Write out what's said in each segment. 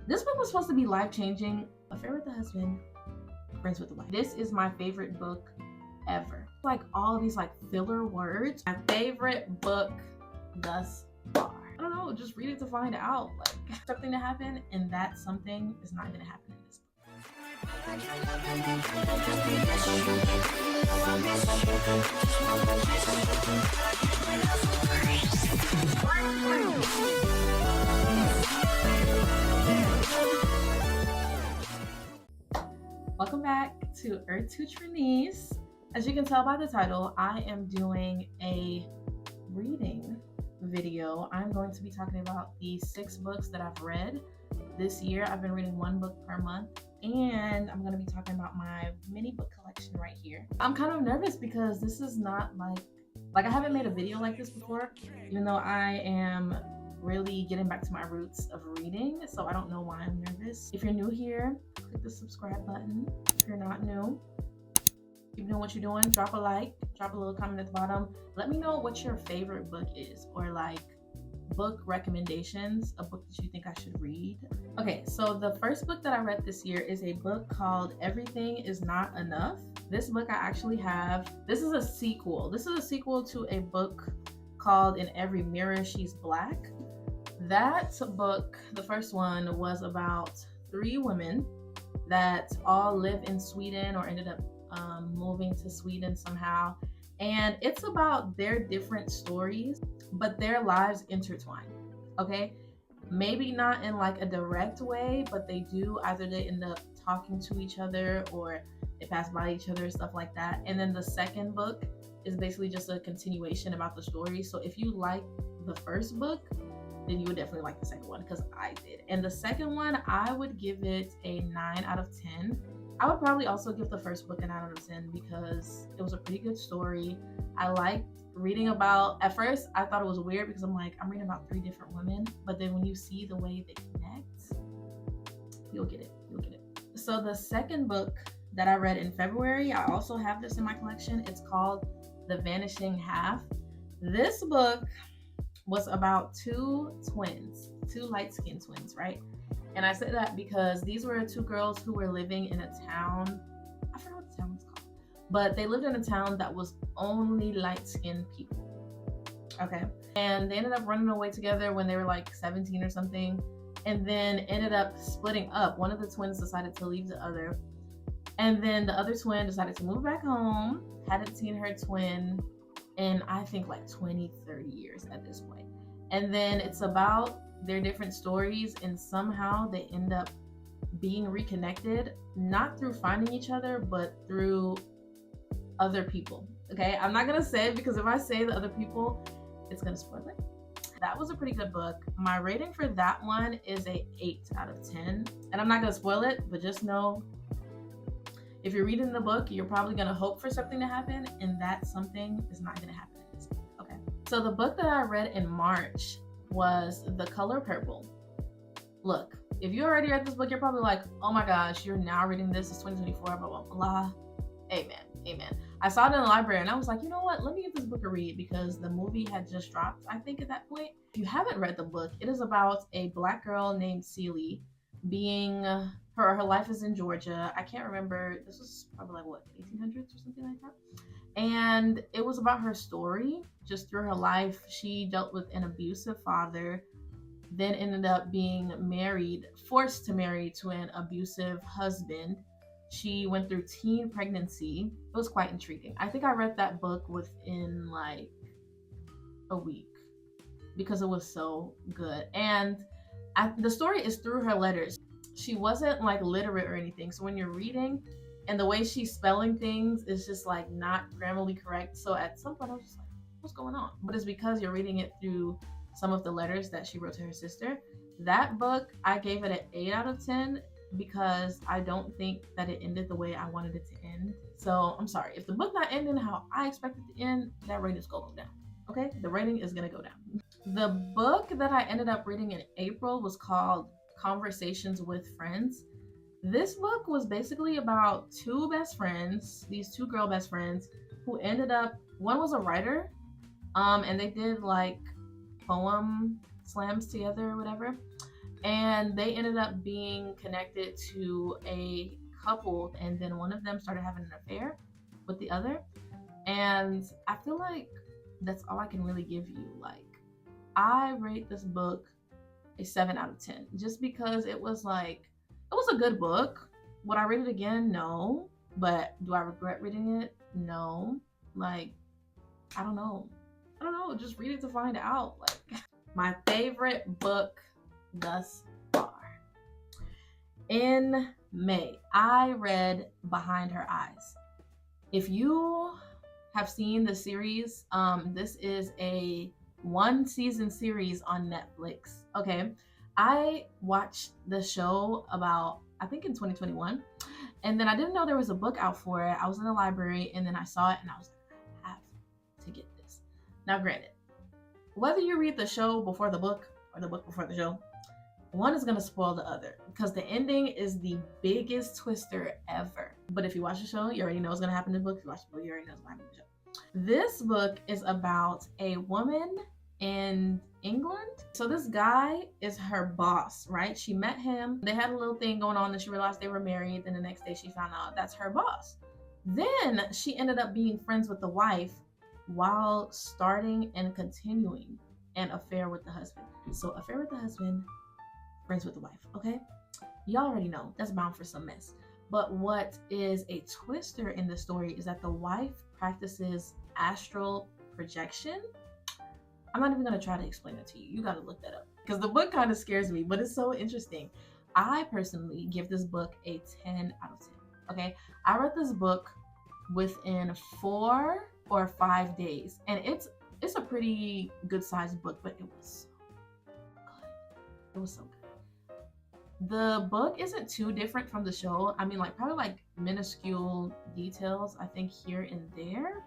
This book was supposed to be life-changing. Affair with the Husband, Friends with the Wife. This is my favorite book ever. Like all these like filler words. My favorite book thus far. I don't know, just read it to find out. Like something to happen, and that something is not gonna happen in this book. Welcome back to Earth to Trinice. As you can tell by the title, I am doing a reading video. I'm going to be talking about the 6 books that I've read this year. I've been reading 1 book per month, and I'm going to be talking about my mini book collection right here. I'm kind of nervous because this is not like I haven't made a video like this before, even though I am really getting back to my roots of reading, so I don't know why I'm nervous. If you're new here, click the subscribe button. If you're not new, keep doing what you're doing. Drop a like, drop a little comment at the bottom. Let me know what your favorite book is, or like book recommendations, a book that you think I should read. Okay, so the first book that I read this year is a book called Everything Is Not Enough. This book I actually have. This is a sequel. This is a sequel to a book called In Every Mirror She's Black. That book, the first one, was about 3 women that all live in Sweden or ended up moving to Sweden somehow. And it's about their different stories, but their lives intertwine. Okay? Maybe not in like a direct way, but they do. Either they end up talking to each other or they pass by each other, stuff like that. And then the second book is basically just a continuation about the story. So if you like the first book, then you would definitely like the second one, because I did. And the second one, I would give it a 9 out of 10. I would probably also give the first book a 9 out of 10 because it was a pretty good story. I liked reading about, at first I thought it was weird because I'm like, I'm reading about 3 different women, but then when you see the way they connect, you'll get it. So the second book that I read in February, I also have this in my collection. It's called The Vanishing Half. This book was about 2 twins, 2 light-skinned twins, right? And I say that because these were 2 girls who were living in a town. I forgot what the town was called, but they lived in a town that was only light-skinned people. Okay. And they ended up running away together when they were like 17 or something, and then ended up splitting up. One of the twins decided to leave the other, and then the other twin decided to move back home. Hadn't seen her twin in I think like 20-30 years at this point. And then it's about their different stories, and somehow they end up being reconnected, not through finding each other, but through other people. Okay, I'm not gonna say it because if I say the other people, it's gonna spoil it. That was a pretty good book. My rating for that one is a 8 out of 10. And I'm not gonna spoil it, but just know if you're reading the book, you're probably going to hope for something to happen, and that something is not going to happen in this book. Okay. So the book that I read in March was The Color Purple. Look, if you already read this book, you're probably like, oh my gosh, you're now reading this. It's 2024, blah, blah, blah. Amen. I saw it in the library and I was like, you know what? Let me give this book a read, because the movie had just dropped, I think, at that point. If you haven't read the book, it is about a Black girl named Celie being her life is in Georgia. I can't remember. This was probably like what, 1800s or something like that. And it was about her story just through her life. She dealt with an abusive father, then ended up being married, forced to marry to an abusive husband. She went through teen pregnancy. It was quite intriguing. I think I read that book within like a week because it was so good. And the story is through her letters. She wasn't like literate or anything. So when you're reading and the way she's spelling things is just like not grammatically correct. So at some point I was just like, what's going on? But it's because you're reading it through some of the letters that she wrote to her sister. That book, I gave it an 8 out of 10 because I don't think that it ended the way I wanted it to end. So I'm sorry. If the book not ending how I expected it to end, that rating is going to go down. Okay? The rating is going to go down. The book that I ended up reading in April was called Conversations with Friends. This book was basically about 2 best friends, these 2 girl best friends, who ended up, one was a writer, and they did like poem slams together or whatever. and they ended up being connected to a couple, and then one of them started having an affair with the other. And I feel like that's all I can really give you. Like, I rate this book a 7 out of 10 just because it was a good book. Would I read it again? No. But do I regret reading it? No. Like, I don't know. Just read it to find out. Like, my favorite book thus far. In May, I read Behind Her Eyes. If you have seen the series, this is a 1-season series on Netflix. Okay. I watched the show about, I think, in 2021. And then I didn't know there was a book out for it. I was in the library and then I saw it and I was like, I have to get this. Now, granted, whether you read the show before the book or the book before the show, one is going to spoil the other because the ending is the biggest twister ever. But if you watch the show, you already know what's going to happen in the book. If you watch the book, you already know what's going to happen in the show. This book is about a woman in England. So this guy is her boss, right? She met him. They had a little thing going on, and she realized they were married. Then the next day she found out that's her boss. Then she ended up being friends with the wife while starting and continuing an affair with the husband. So affair with the husband, friends with the wife, okay? Y'all already know that's bound for some mess. But what is a twister in the story is that the wife practices astral projection. I'm not even going to try to explain it to you. You got to look that up because the book kind of scares me, but it's so interesting. I personally give this book a 10 out of 10. Okay. I read this book within 4 or 5 days, and it's a pretty good sized book, but it was so good. It was so good. The book isn't too different from the show. I mean, like, probably like minuscule details, I think, here and there,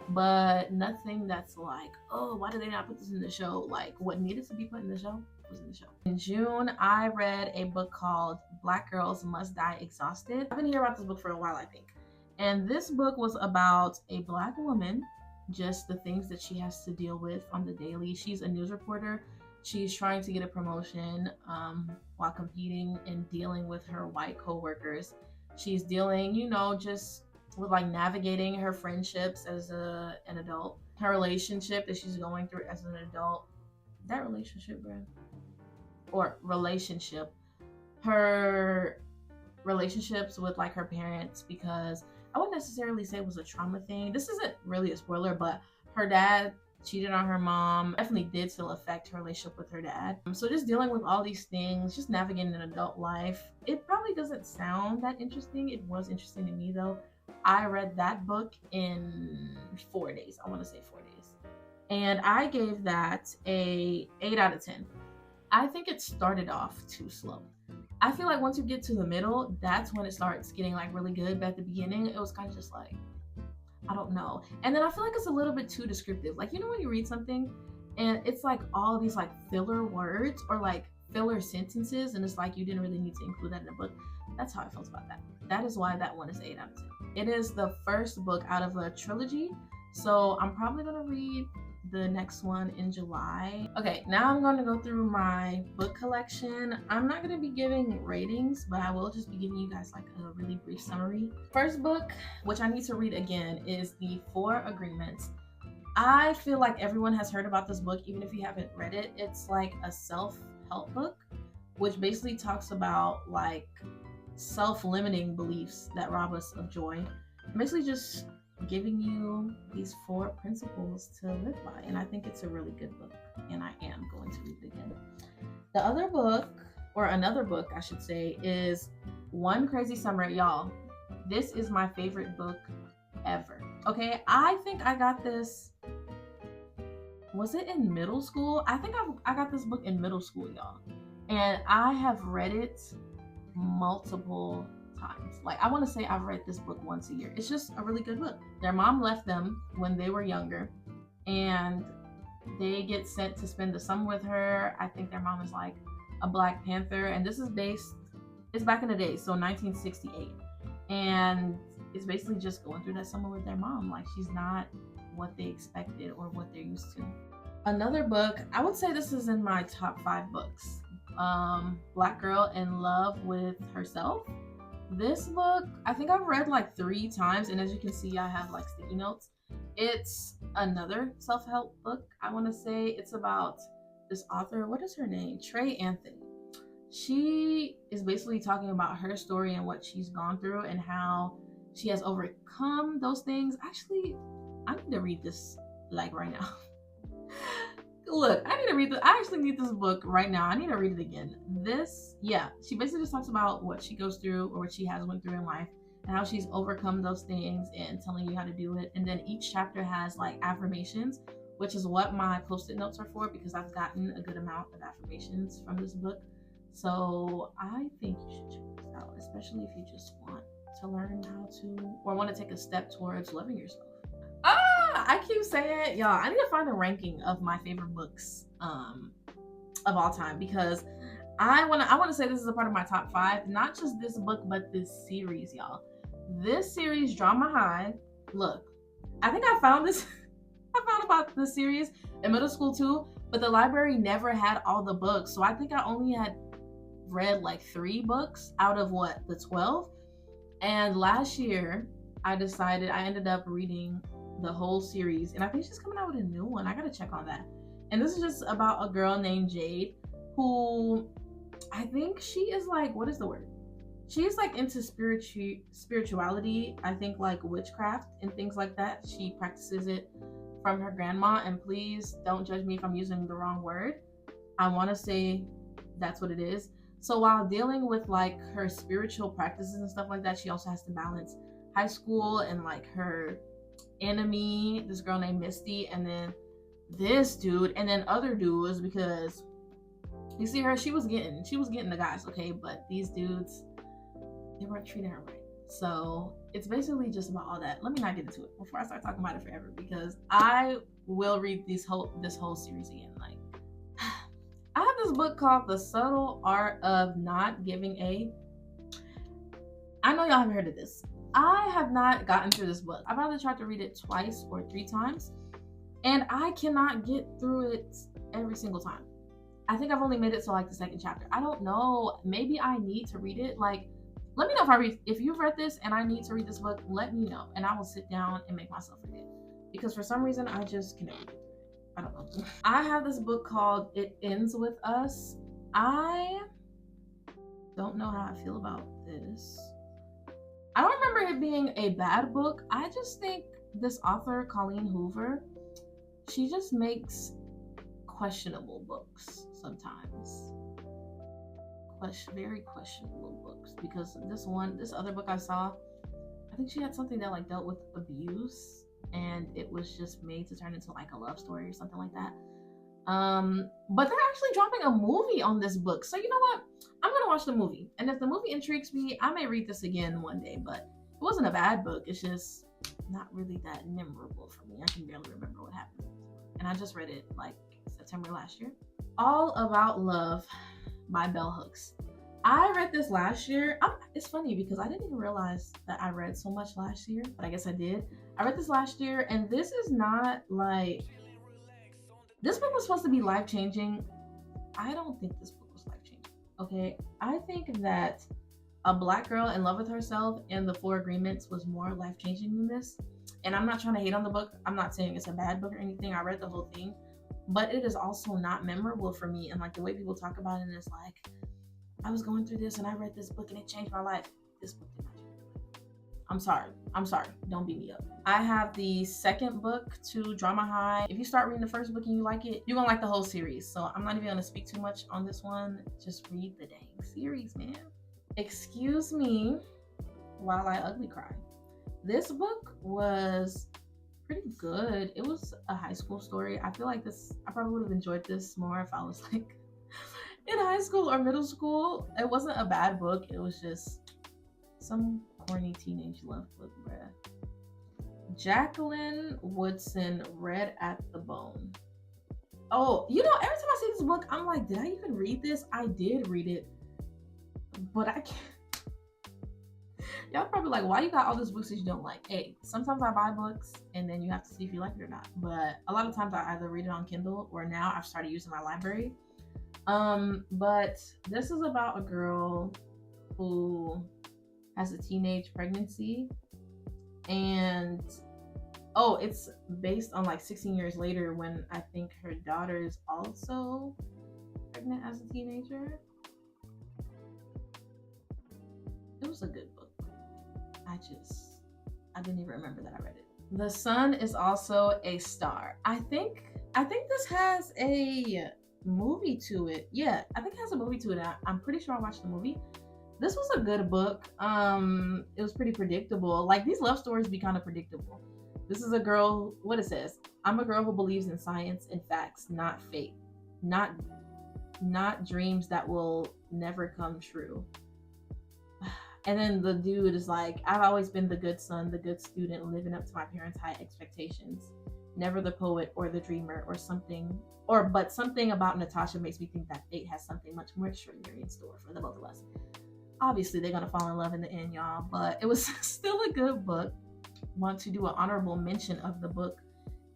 but nothing that's like, oh, why did they not put this in the show? Like, what needed to be put in the show was in the show. In June, I read a book called Black Girls Must Die Exhausted. I've been hearing about this book for a while, I think. And this book was about a Black woman, just the things that she has to deal with on the daily. She's a news reporter. She's trying to get a promotion while competing and dealing with her white coworkers. She's dealing, just with like navigating her friendships as an adult, her relationship that she's going through as an adult. That relationship, bro, or relationship, her relationships with like her parents, because I wouldn't necessarily say it was a trauma thing. This isn't really a spoiler, but her dad cheated on her mom. Definitely did still affect her relationship with her dad. So just dealing with all these things, just navigating an adult life. It probably doesn't sound that interesting. It was interesting to me though. I read that book in 4 days. I want to say 4 days. And I gave that a 8 out of 10. I think it started off too slow. I feel like once you get to the middle, that's when it starts getting like really good. But at the beginning, it was kind of just like, I don't know. And then I feel like it's a little bit too descriptive. Like, when you read something and it's like all these like filler words or like filler sentences, and it's like you didn't really need to include that in the book. That's how I felt about that. That is why that one is 8 out of 10. It is the first book out of a trilogy. So I'm probably going to read the next one in July. Okay, now I'm going to go through my book collection. I'm not going to be giving ratings, but I will just be giving you guys like a really brief summary. First book, which I need to read again, is The 4 Agreements. I feel like everyone has heard about this book, even if you haven't read it. It's like a self-help book, which basically talks about like self-limiting beliefs that rob us of joy. Basically just giving you these 4 principles to live by, and I think it's a really good book, and I am going to read it again. The other book, or another book I should say, is One Crazy Summer. Y'all, this is my favorite book ever. Okay, I think I got this, was it in middle school? I think I got this book in middle school, y'all, and I have read it multiple times. Like, I want to say I've read this book once a year. It's just a really good book. Their mom left them when they were younger, and they get sent to spend the summer with her. I think their mom is like a Black Panther, and this is it's back in the day, so 1968, and it's basically just going through that summer with their mom. Like, she's not what they expected or what they're used to. Another book, I would say this is in my top 5 books Black Girl in Love with Herself. This book, I think I've read like 3 times, and as you can see, I have like sticky notes. It's another self-help book. I want to say it's about this author. What is her name? Trey Anthony. She is basically talking about her story and what she's gone through and how she has overcome those things. Actually, I need to read this like right now. Look, I need to read this. I actually need this book right now. I need to read it again. She basically just talks about what she goes through or what she has went through in life and how she's overcome those things and telling you how to do it. And then each chapter has like affirmations, which is what my post-it notes are for, because I've gotten a good amount of affirmations from this book. So I think you should check this out, especially if you just want to learn how to or want to take a step towards loving yourself. I keep saying, y'all, I need to find a ranking of my favorite books of all time, because I want to say this is a part of my top 5, not just this book, but this series, y'all. This series, Drama High. Look, I think I found this. I found about this series in middle school too, but the library never had all the books, so I think I only had read like 3 books out of the 12. And last year, I ended up reading the whole series, and I think she's coming out with a new one. I gotta check on that. And this is just about a girl named Jade, who I think she is like, what is the word? She's like into spirituality. I think like witchcraft and things like that. She practices it from her grandma, and please don't judge me if I'm using the wrong word. I want to say that's what it is. So while dealing with like her spiritual practices and stuff like that, she also has to balance high school and like her enemy, this girl named Misty, and then this dude, and then other dudes, because you see her, she was getting the guys, okay, but these dudes, they weren't treating her right. So it's basically just about all that. Let me not get into it before I start talking about it forever, because I will read this whole series again. Like, I have this book called The Subtle Art of Not Giving a. I know y'all haven't heard of this. I have not gotten through this book. I've either tried to read it 2 or 3 times, and I cannot get through it every single time. I think I've only made it to like the 2nd chapter. I don't know. Maybe I need to read it. Like, let me know if you've read this and I need to read this book. Let me know, and I will sit down and make myself read it, because for some reason I just can't read it. I don't know. I have this book called It Ends With Us. I don't know how I feel about this. I don't remember it being a bad book. I just think this author, Colleen Hoover, she just makes questionable books sometimes. Very questionable books. Because this other book I saw, I think she had something that like dealt with abuse, and it was just made to turn into like a love story or something like that. But they're actually dropping a movie on this book. So you know what? I'm gonna watch the movie. And if the movie intrigues me, I may read this again one day. But it wasn't a bad book. It's just not really that memorable for me. I can barely remember what happened. And I just read it like September last year. All About Love by Bell Hooks. I read this last year. It's funny because I didn't even realize that I read so much last year, but I guess I did. I read this last year, and this is not like, this book was supposed to be life-changing. I don't think this book was life-changing, okay? I think that A Black Girl in Love with Herself and The 4 Agreements was more life-changing than this. And I'm not trying to hate on the book. I'm not saying it's a bad book or anything. I read the whole thing. But it is also not memorable for me. And like the way people talk about it is like, I was going through this and I read this book and it changed my life. This book did not change my life. I'm sorry. Don't beat me up. I have the 2nd book to Drama High. If you start reading the 1st book and you like it, you're gonna like the whole series. So I'm not even gonna speak too much on this one. Just read the dang series, man. Excuse Me While I Ugly Cry. This book was pretty good. It was a high school story. I feel like I probably would have enjoyed this more if I was like in high school or middle school. It wasn't a bad book. It was just some corny teenage love book, bruh. Jacqueline Woodson, Red at the Bone. Oh, you know, every time I see this book, I'm like, did I even read this? I did read it, but I can't. Y'all probably like, why you got all these books that you don't like? Hey, sometimes I buy books and then you have to see if you like it or not. But a lot of times I either read it on Kindle or now I've started using my library. But this is about a girl who has a teenage pregnancy, and oh, it's based on like 16 years later when I think her daughter is also pregnant as a teenager. It was a good book. I didn't even remember that I read it. The Sun is also a Star. I think this has a movie to it. Yeah, I think it has a movie to it. I'm pretty sure I watched the movie. This was a good book. It was pretty predictable. Like, these love stories be kind of predictable. This is a girl, what it says, I'm a girl who believes in science and facts, not fate. Not dreams that will never come true. And then the dude is like, I've always been the good son, the good student, living up to my parents' high expectations. Never the poet or the dreamer or something. But something about Natasha makes me think that fate has something much more extraordinary in store for the both of us. Obviously, they're gonna fall in love in the end, y'all. But it was still a good book. Want to do an honorable mention of the book,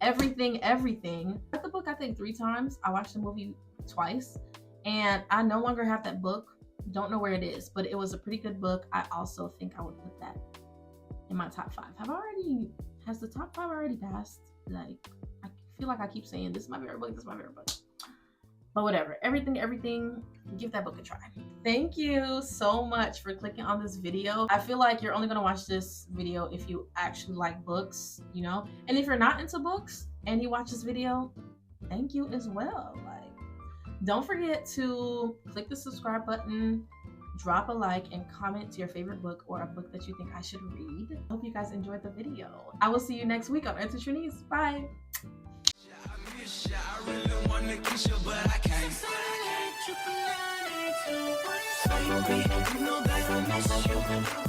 Everything. I read the book, I think, 3 times. I watched the movie twice, and I no longer have that book. Don't know where it is, but it was a pretty good book. I also think I would put that in my top 5. Has the top 5 already passed? Like, I feel like I keep saying this is my favorite book, this is my favorite book. But whatever, everything, give that book a try. Thank you so much for clicking on this video. I feel like you're only gonna watch this video if you actually like books, you know? And if you're not into books and you watch this video, thank you as well. Like, don't forget to click the subscribe button, drop a like, and comment to your favorite book or a book that you think I should read. I hope you guys enjoyed the video. I will see you next week on Earth to Trinice. Bye. I really wanna kiss you, but I can't. So you know that I miss you.